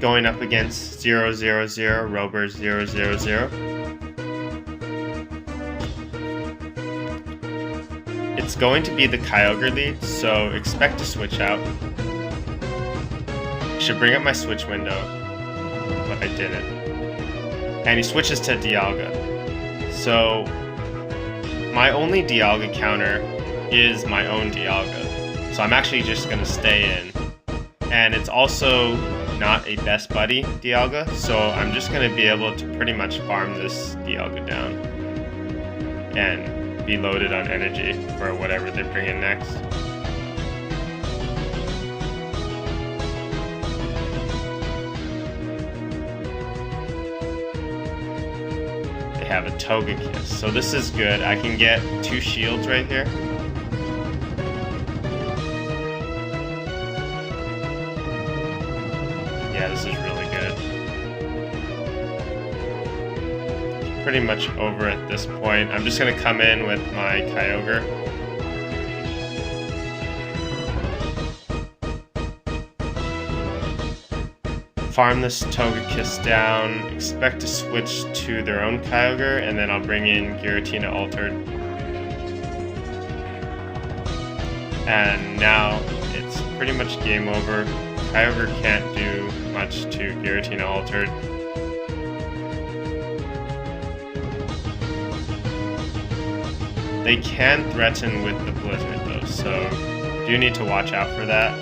going up against 000, Rober 000. It's going to be the Kyogre lead, so expect to switch out. Should bring up my switch window, but I didn't. And he switches to Dialga. So my only Dialga counter is my own Dialga. So I'm actually just going to stay in. And it's also not a best buddy Dialga, so I'm just going to be able to pretty much farm this Dialga down and be loaded on energy for whatever they bring in next. They have a Togekiss, so this is good. I can get 2 shields right here. Yeah, this is really good. Pretty much over at this point. I'm just going to come in with my Kyogre. Farm this Togekiss down, expect to switch to their own Kyogre, and then I'll bring in Giratina Altered. And now it's pretty much game over. Kyogre can't do much to Giratina Altered. They can threaten with the Blizzard though, so do need to watch out for that.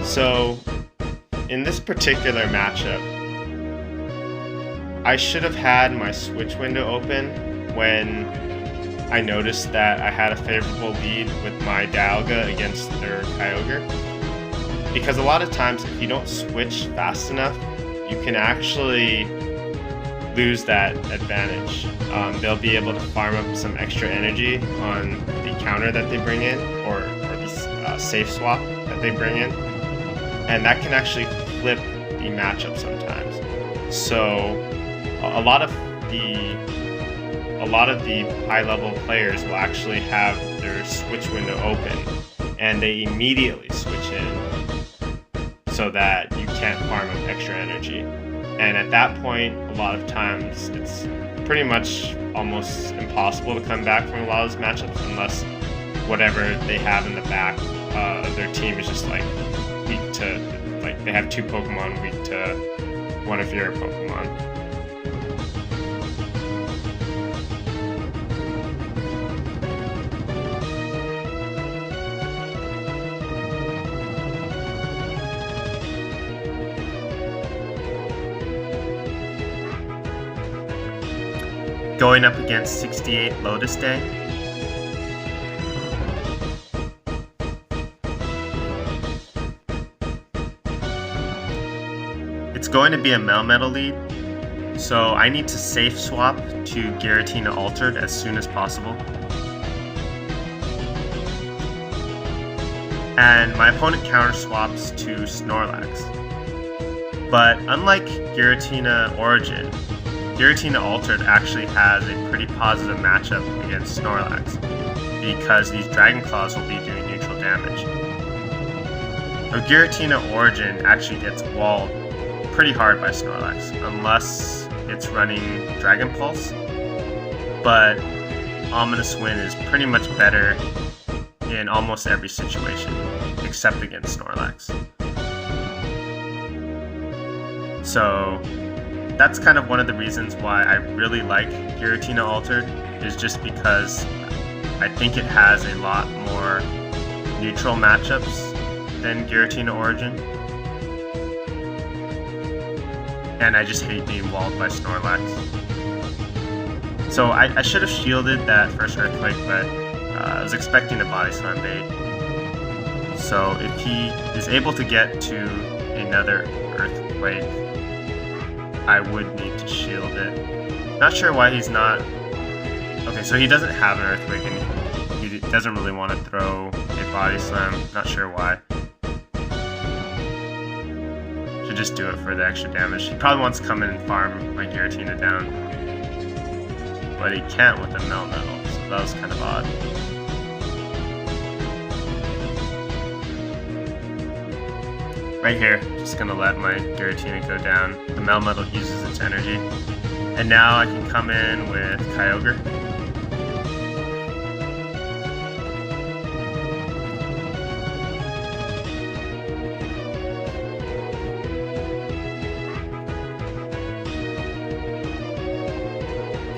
So in this particular matchup, I should have had my switch window open when I noticed that I had a favorable lead with my Dialga against their Kyogre. Because a lot of times if you don't switch fast enough, you can actually lose that advantage. They'll be able to farm up some extra energy on the counter that they bring in, or the safe swap that they bring in. And that can actually flip the matchup sometimes. So a lot of the high-level players will actually have their switch window open, and they immediately switch in so that you can't farm up extra energy. And at that point, a lot of times it's pretty much almost impossible to come back from a lot of those matchups unless whatever they have in the back of their team is just like weak to, like they have 2 Pokemon weak to one of your Pokemon. Going up against 68 Lotus Day. It's going to be a Melmetal lead, so I need to safe swap to Giratina Altered as soon as possible. And my opponent counter swaps to Snorlax. But unlike Giratina Origin, Giratina Altered actually has a pretty positive matchup against Snorlax because these Dragon Claws will be doing neutral damage. Now, Giratina Origin actually gets walled pretty hard by Snorlax unless it's running Dragon Pulse, but Ominous Wind is pretty much better in almost every situation except against Snorlax. So that's kind of one of the reasons why I really like Giratina Altered, is just because I think it has a lot more neutral matchups than Giratina Origin. And I just hate being walled by Snorlax. So I should have shielded that first Earthquake, but I was expecting a Body Slam bait. So if he is able to get to another Earthquake, I would need to shield it. Not sure why he's not... Okay, so he doesn't have an Earthquake and he doesn't really want to throw a Body Slam. Not sure why. Should just do it for the extra damage. He probably wants to come in and farm my Giratina down. But he can't with the Melmetal, so that was kind of odd. Right here, just gonna let my Giratina go down. The Melmetal uses its energy. And now I can come in with Kyogre.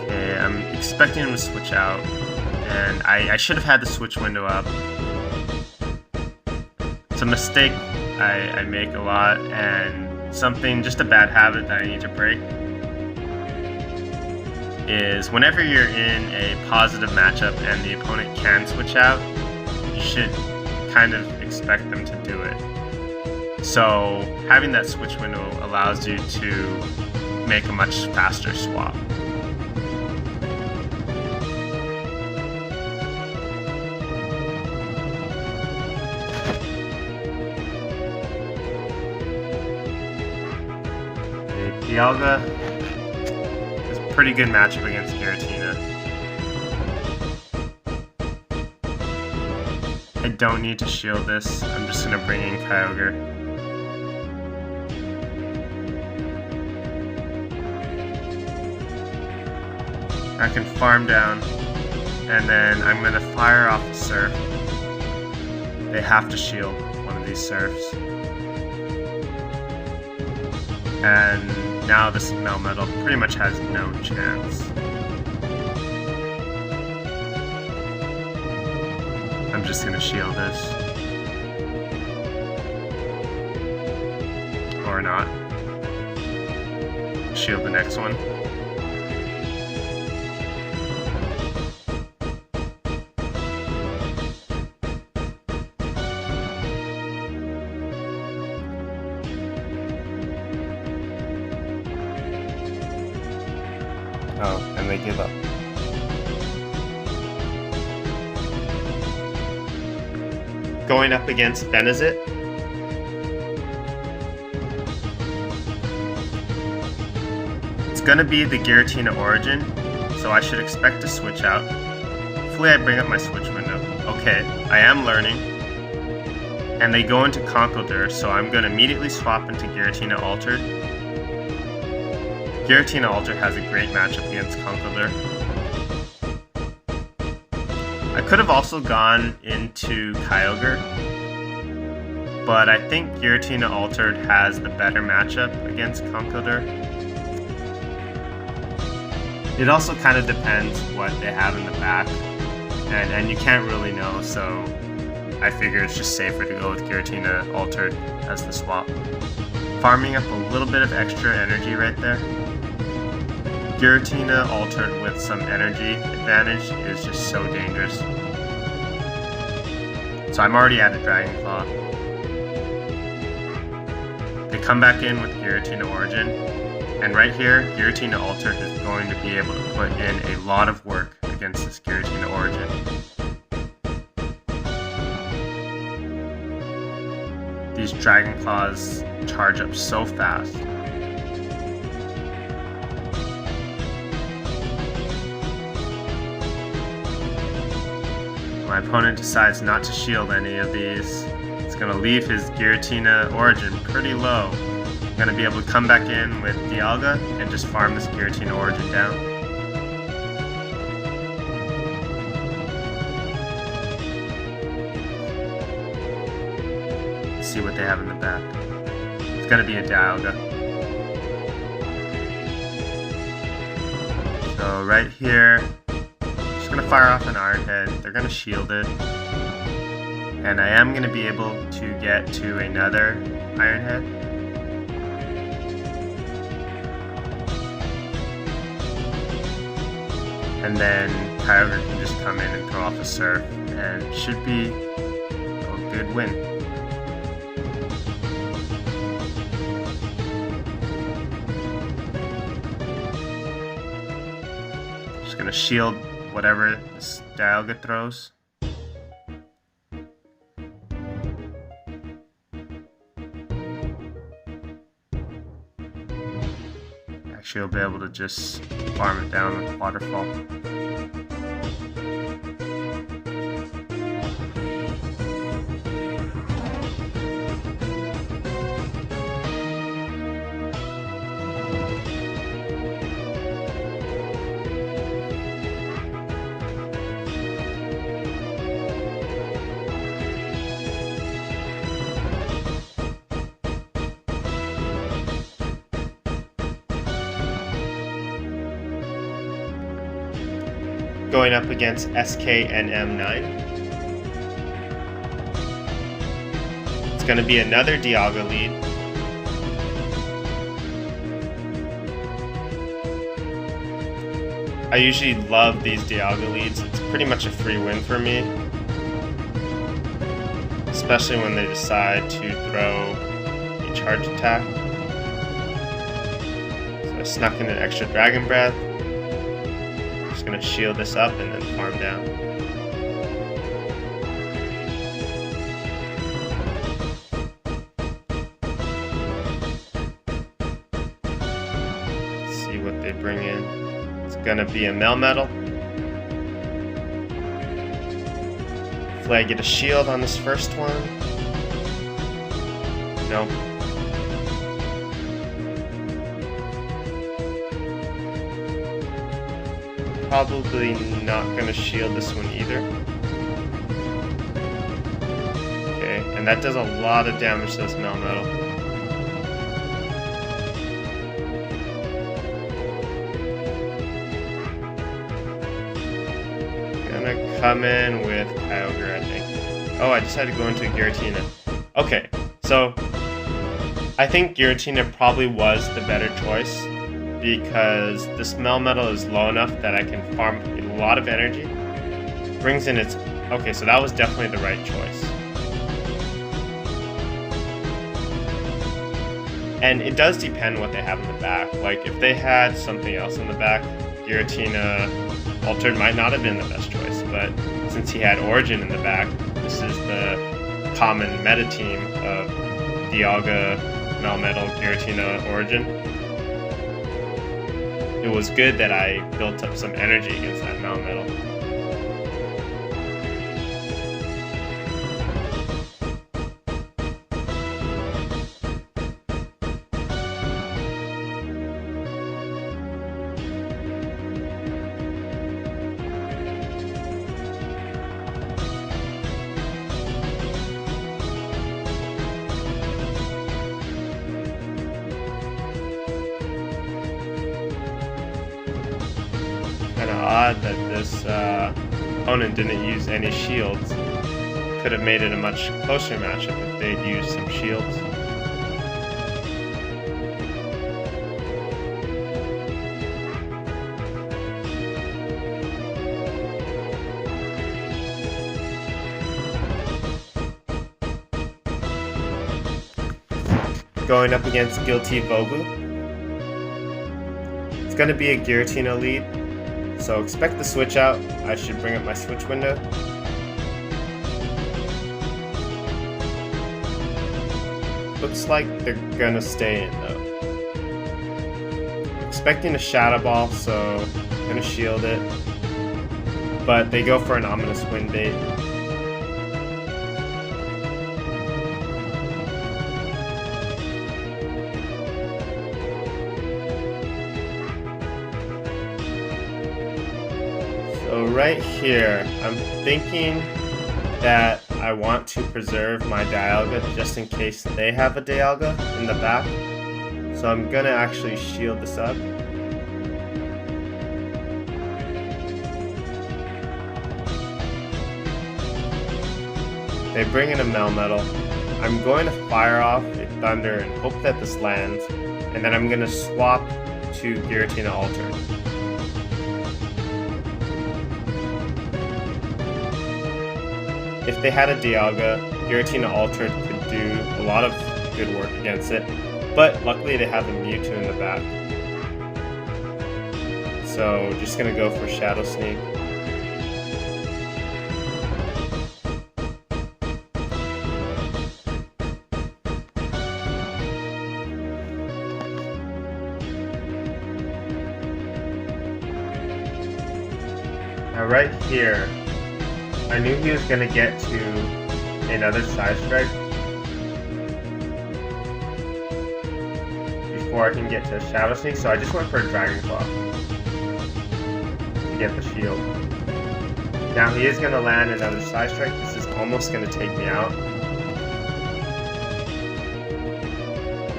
Okay, I'm expecting him to switch out. And I should have had the switch window up. It's a mistake I make a lot, and something, just a bad habit that I need to break, is whenever you're in a positive matchup and the opponent can switch out, you should kind of expect them to do it. So having that switch window allows you to make a much faster swap. Dialga is a pretty good matchup against Giratina. I don't need to shield this, I'm just going to bring in Kyogre. I can farm down, and then I'm going to fire off the Surf. They have to shield one of these Surfs. And now this Melmetal pretty much has no chance. I'm just gonna shield this. Or not. Shield the next one. Oh, and they give up. Going up against Benezit. It's gonna be the Giratina Origin, so I should expect to switch out. Hopefully I bring up my switch window. Okay, I am learning. And they go into Conkeldurr, so I'm gonna immediately swap into Giratina Altered. Giratina Altered has a great matchup against Conkeldurr. I could have also gone into Kyogre, but I think Giratina Altered has the better matchup against Conkeldurr. It also kind of depends what they have in the back, and you can't really know, so I figure it's just safer to go with Giratina Altered as the swap. Farming up a little bit of extra energy right there. Giratina Altered with some energy advantage is just so dangerous. So I'm already at a Dragon Claw. They come back in with Giratina Origin, and right here, Giratina Altered is going to be able to put in a lot of work against this Giratina Origin. These Dragon Claws charge up so fast. My opponent decides not to shield any of these. It's going to leave his Giratina Origin pretty low. I'm going to be able to come back in with Dialga and just farm this Giratina Origin down. Let's see what they have in the back. It's going to be a Dialga. So right here, going to fire off an Iron Head, they're going to shield it, and I am going to be able to get to another Iron Head. And then Kyogre can just come in and throw off a Surf, and it should be a good win. Just going to shield whatever this Dialga throws. she'll be able to just farm it down with Waterfall. Going up against SKNM9. It's going to be another Dialga lead. I usually love these Dialga leads. It's pretty much a free win for me. Especially when they decide to throw a charge attack. So I snuck in an extra Dragon Breath. Going to shield this up and then farm down. Let's see what they bring in. It's going to be a Melmetal. Hopefully I get a shield on this first one. Nope. Probably not going to shield this one either. Okay, and that does a lot of damage to this Melmetal. Gonna come in with Kyogre, I think. Oh, I just had to go into Giratina. Okay, so I think Giratina probably was the better choice, because this Melmetal is low enough that I can farm a lot of energy. Brings in its... Okay, so that was definitely the right choice. And it does depend what they have in the back. Like, if they had something else in the back, Giratina Altered might not have been the best choice, but since he had Origin in the back, this is the common meta team of Dialga, Melmetal, Giratina, Origin. It was good that I built up some energy against that Melmetal. Kinda odd that this opponent didn't use any shields. Could have made it a much closer matchup if they'd used some shields. Going up against Guilty Vobu. It's going to be a Giratina lead, so expect the switch out. I should bring up my switch window. Looks like they're going to stay in though. I'm expecting a Shadow Ball, so I'm going to shield it. But they go for an Ominous Wind bait. So right here, I'm thinking that I want to preserve my Dialga just in case they have a Dialga in the back. So I'm gonna actually shield this up. They bring in a Melmetal. I'm going to fire off a Thunder and hope that this lands, and then I'm gonna swap to Giratina Altered. If they had a Dialga, Giratina Altered could do a lot of good work against it, but luckily they have a Mewtwo in the back. So just gonna go for Shadow Sneak. Now right here, I knew he was going to get to another side strike before I can get to a Shadow Sneak, so I just went for a Dragon Claw to get the shield. Now he is going to land another side strike. This is almost going to take me out.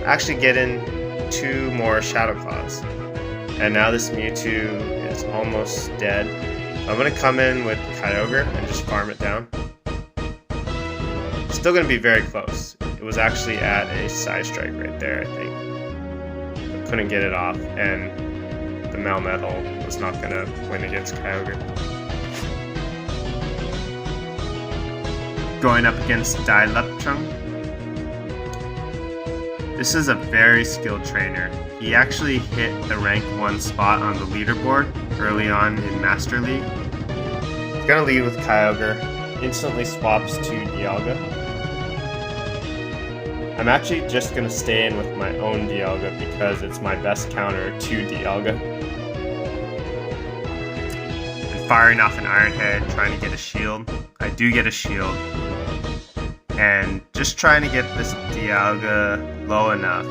Actually getting 2 more Shadow Claws. And now this Mewtwo is almost dead. I'm going to come in with Kyogre and just farm it down. Still going to be very close. It was actually at a side strike right there, I think. I couldn't get it off, and the Melmetal was not going to win against Kyogre. Going up against Dialga. This is a very skilled trainer. He actually hit the rank 1 spot on the leaderboard early on in Master League. He's gonna lead with Kyogre, instantly swaps to Dialga. I'm actually just gonna stay in with my own Dialga because it's my best counter to Dialga. And firing off an Iron Head, trying to get a shield. I do get a shield. And just trying to get this Dialga low enough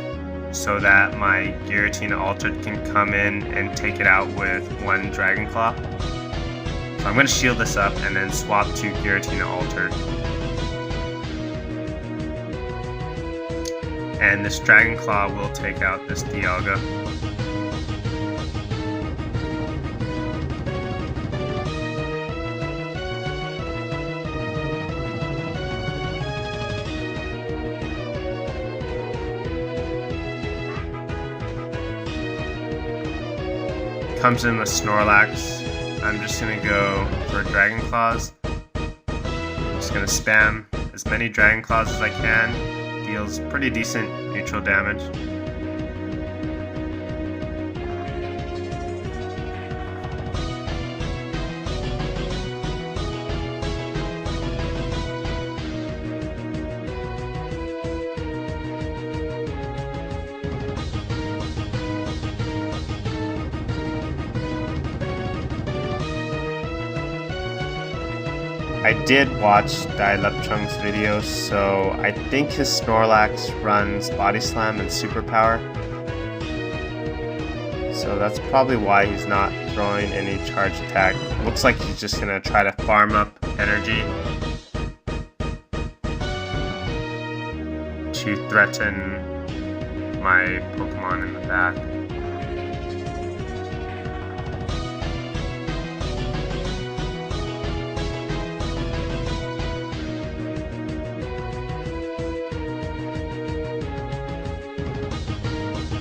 so that my Giratina Altered can come in and take it out with 1 Dragon Claw. So I'm going to shield this up and then swap to Giratina Altered. And this Dragon Claw will take out this Dialga. Comes in with Snorlax. I'm just gonna go for Dragon Claws. Just gonna spam as many Dragon Claws as I can. Deals pretty decent neutral damage. I did watch Dialga's videos, so I think his Snorlax runs Body Slam and Superpower. So that's probably why he's not throwing any charge attack. Looks like he's just gonna try to farm up energy to threaten my Pokemon in the back.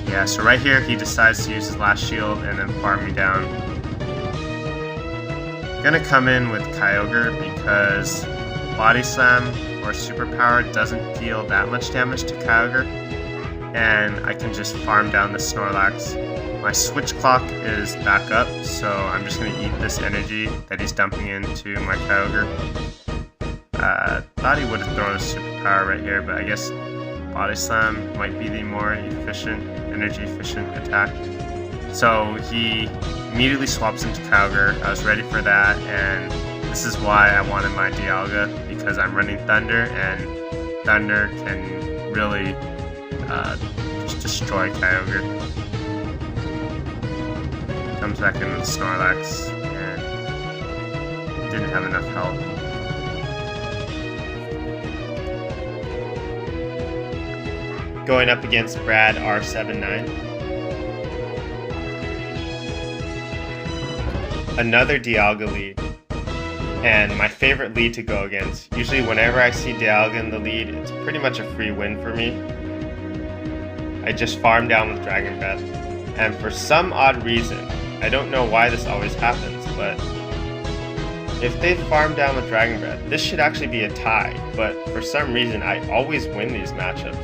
Yeah, so right here he decides to use his last shield and then farm me down. Gonna come in with Kyogre because Body Slam or Superpower doesn't deal that much damage to Kyogre, and I can just farm down the Snorlax. My switch clock is back up, so I'm just gonna eat this energy that he's dumping into my Kyogre. Thought he would have thrown a Superpower right here, but I guess Body Slam might be the more efficient, energy efficient attack. So he immediately swaps into Kyogre. I was ready for that, and this is why I wanted my Dialga, because I'm running Thunder, and Thunder can really just destroy Kyogre. Comes back in with Snorlax, and didn't have enough health. Going up against Brad R79. Another Dialga lead, and my favorite lead to go against. Usually whenever I see Dialga in the lead, it's pretty much a free win for me. I just farm down with Dragon Breath, and for some odd reason, I don't know why this always happens, but if they farm down with Dragon Breath, this should actually be a tie, but for some reason I always win these matchups.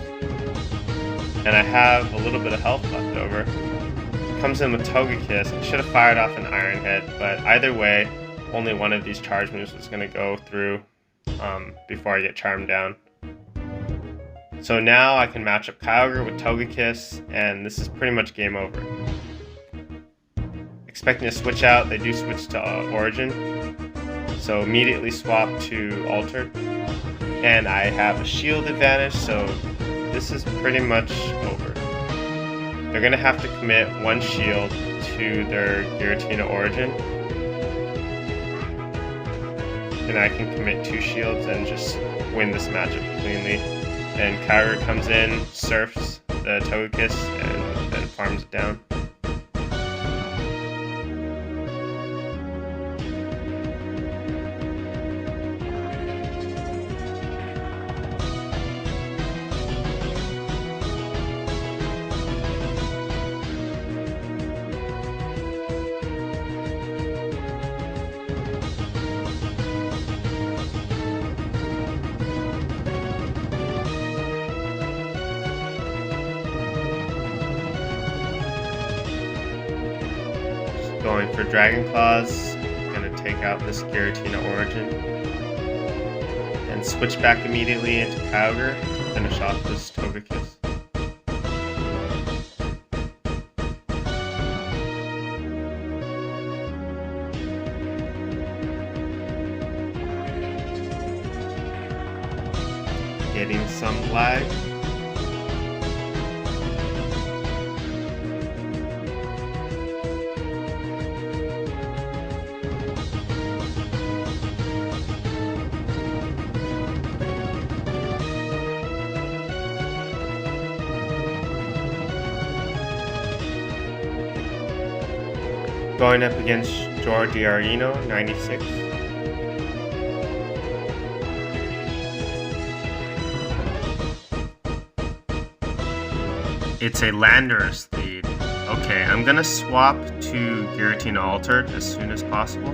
And I have a little bit of health left over. Comes in with Togekiss. I should have fired off an Iron Head, but either way, only one of these charge moves is going to go through before I get charmed down. So now I can match up Kyogre with Togekiss, and this is pretty much game over. expecting to switch out, they do switch to Origin. So immediately swap to Altered. And I have a shield advantage, so this is pretty much over. They're going to have to commit one shield to their Giratina Origin. And I can commit 2 shields and just win this matchup cleanly. And Kyogre comes in, surfs the Togekiss, and then farms it down. Going for Dragon Claws, gonna take out this Giratina Origin, and switch back immediately into Kyogre to finish off this Togekiss. Getting some lag. Going up against Giratina, 96. It's a Landorus lead. Okay, I'm gonna swap to Giratina Altered as soon as possible.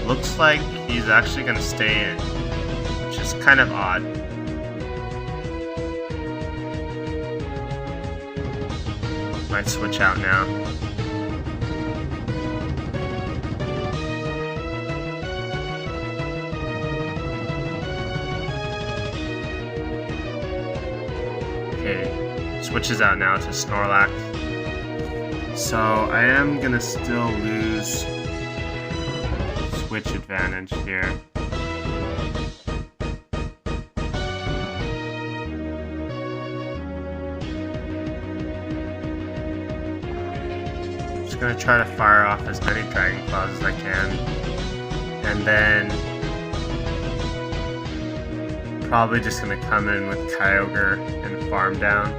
Looks like he's actually gonna stay in, which is kind of odd. Might switch out now. Okay, switches out now to Snorlax. So I am gonna still lose switch advantage here. Going to try to fire off as many Dragon Claws as I can, and then probably just going to come in with Kyogre and farm down.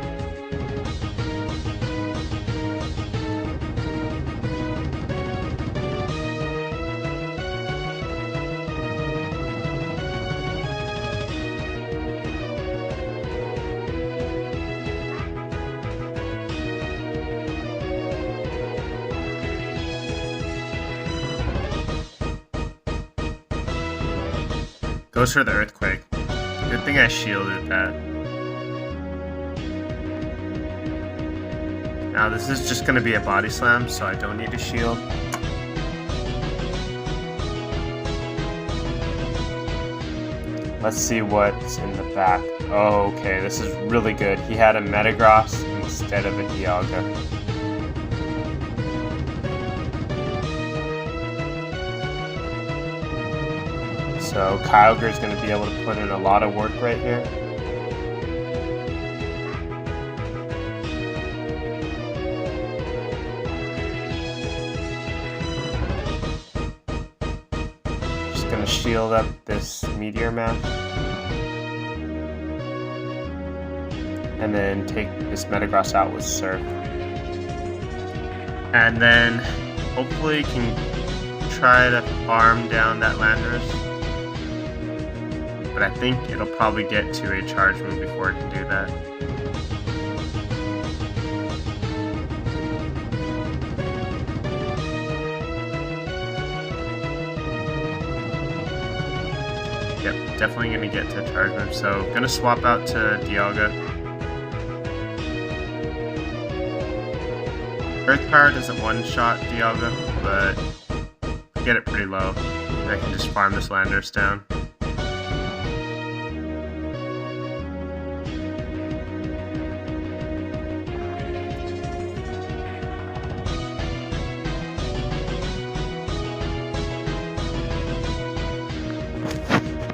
Goes for the Earthquake. Good thing I shielded that. Now this is just going to be a Body Slam, so I don't need a shield. Let's see what's in the back. Oh, okay, this is really good. He had a Metagross instead of a Dialga. So Kyogre is going to be able to put in a lot of work right here. Just going to shield up this Meteor Mash. And then take this Metagross out with Surf. And then hopefully can try to farm down that Landorus. But I think it'll probably get to a charge move before it can do that. Yep, definitely going to get to a charge move. So going to swap out to Dialga. Earth Power doesn't one-shot Dialga, but get it pretty low. I can just farm this Landorus down.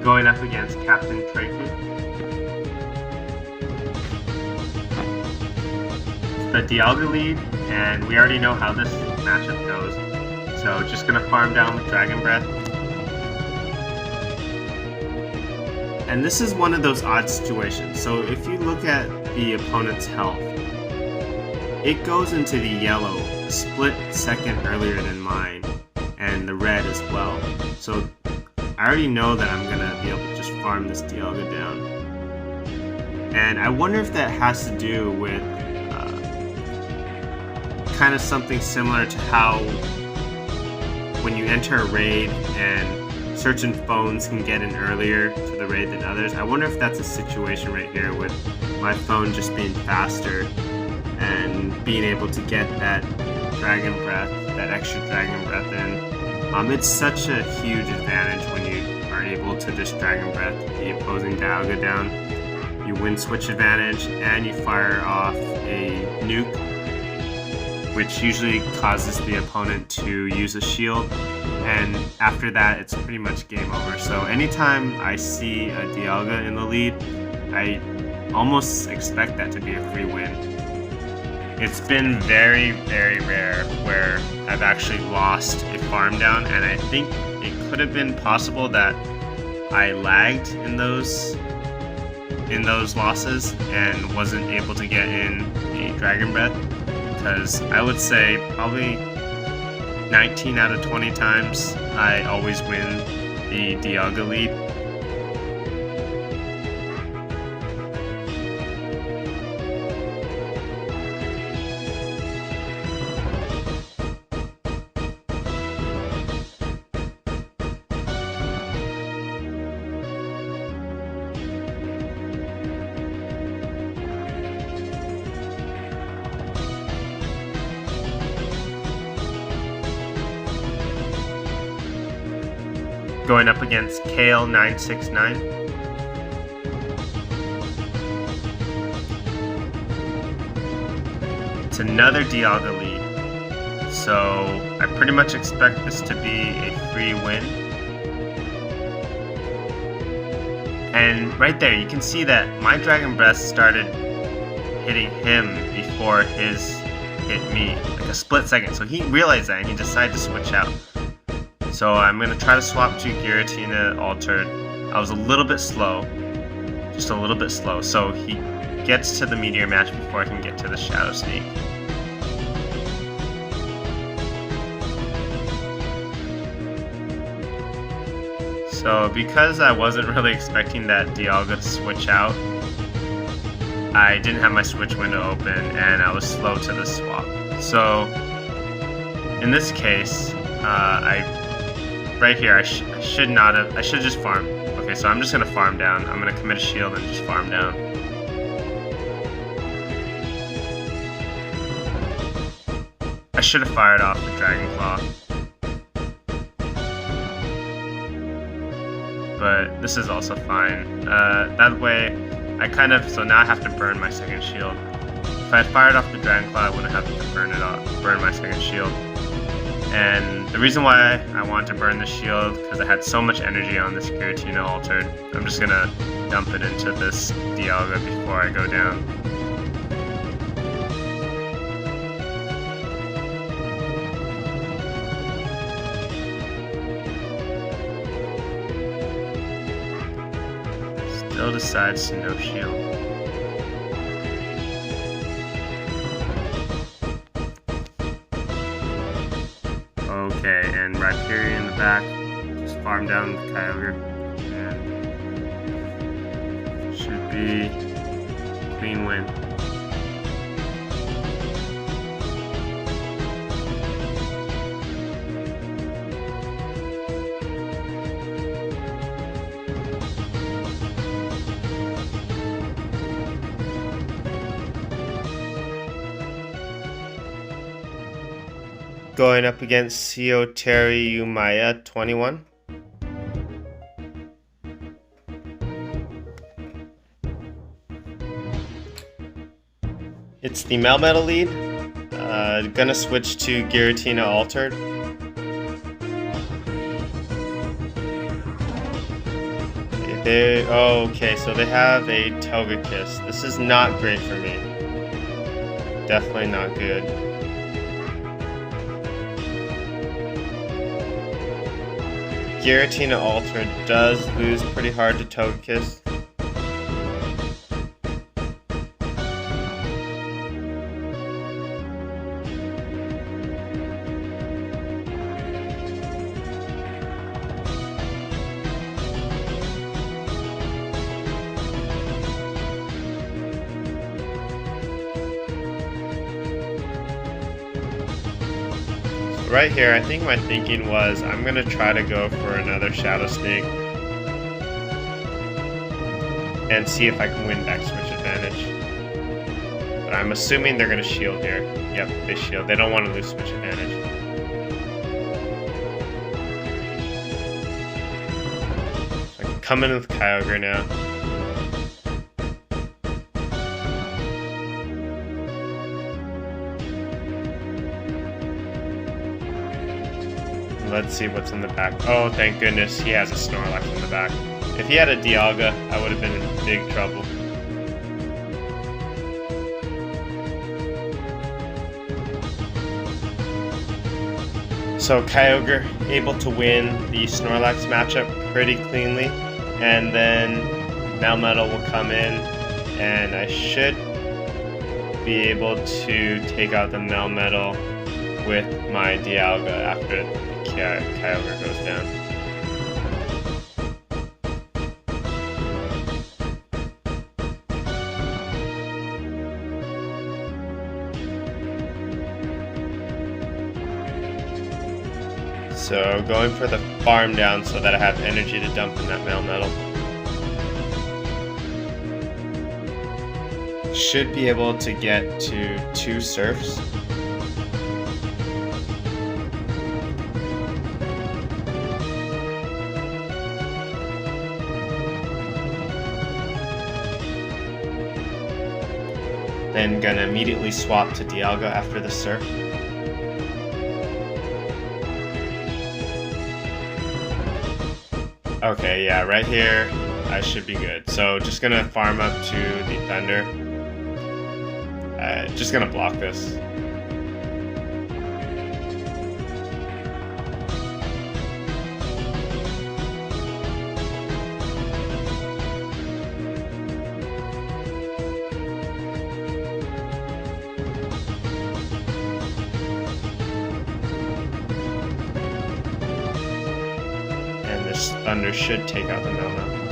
going up against Captain Traky. The Dialga lead, and we already know how this matchup goes. So just gonna farm down with Dragon Breath. And this is one of those odd situations. So if you look at the opponent's health, it goes into the yellow a split second earlier than mine, and the red as well. So I already know that I'm gonna be able to just farm this Dialga down. And I wonder if that has to do with kind of something similar to how when you enter a raid and certain phones can get in earlier to the raid than others. I wonder if that's a situation right here with my phone just being faster and being able to get that Dragon Breath, that extra Dragon Breath in. It's such a huge advantage when you are able to just Dragon Breath the opposing Dialga down. You win switch advantage and you fire off a nuke, which usually causes the opponent to use a shield, and after that it's pretty much game over. So anytime I see a Dialga in the lead, I almost expect that to be a free win. It's been very, very rare where I've actually lost a farm down, and I think it could have been possible that I lagged in those losses and wasn't able to get in a Dragon Breath. Because I would say probably 19 out of 20 times I always win the Dialga lead. Going up against Kale969. It's another Dialga lead, so I pretty much expect this to be a free win. And right there, you can see that my Dragon Breath started hitting him before his hit me, like a split second. So he realized that and he decided to switch out. So I'm going to try to swap to Giratina Altered. I was a little bit slow, just a little bit slow, so he gets to the Meteor match before I can get to the Shadow Sneak. So because I wasn't really expecting that Dialga to switch out, I didn't have my switch window open and I was slow to the swap. So in this case, right here, I should just farm. Okay, so I'm just gonna farm down. I'm gonna commit a shield and just farm down. I should have fired off the Dragon Claw. But this is also fine. That way, so now I have to burn my second shield. If I had fired off the Dragon Claw, I wouldn't have to burn my second shield. And the reason why I want to burn the shield, because I had so much energy on this Giratina Altered, I'm just gonna dump it into this Dialga before I go down. Still decides to no shield. Okay, and Rhyperior in the back, just farm down the Kyogre, and should be clean win. Going up against Seoteri Umaya 21. It's the Melmetal lead. Gonna switch to Giratina Altered. Okay, so they have a Togekiss. This is not great for me. Definitely not good. Giratina Altered does lose pretty hard to Togekiss. Right here, I think my thinking was I'm going to try to go for another Shadow Sneak and see if I can win back switch advantage. But I'm assuming they're going to shield here. Yep, they shield. They don't want to lose switch advantage. So I can come in with Kyogre now. Let's see what's in the back. Oh, thank goodness, he has a Snorlax in the back. If he had a Dialga, I would have been in big trouble. So Kyogre able to win the Snorlax matchup pretty cleanly, and then Melmetal will come in, and I should be able to take out the Melmetal with my Dialga after Kyogre goes down. So going for the farm down so that I have energy to dump in that Melmetal. Should be able to get to 2 Surfs. Then gonna immediately swap to Dialga after the Surf. Okay, yeah, right here I should be good. So just gonna farm up to the Thunder. Just gonna block this. Thunder should take out the Melmetal.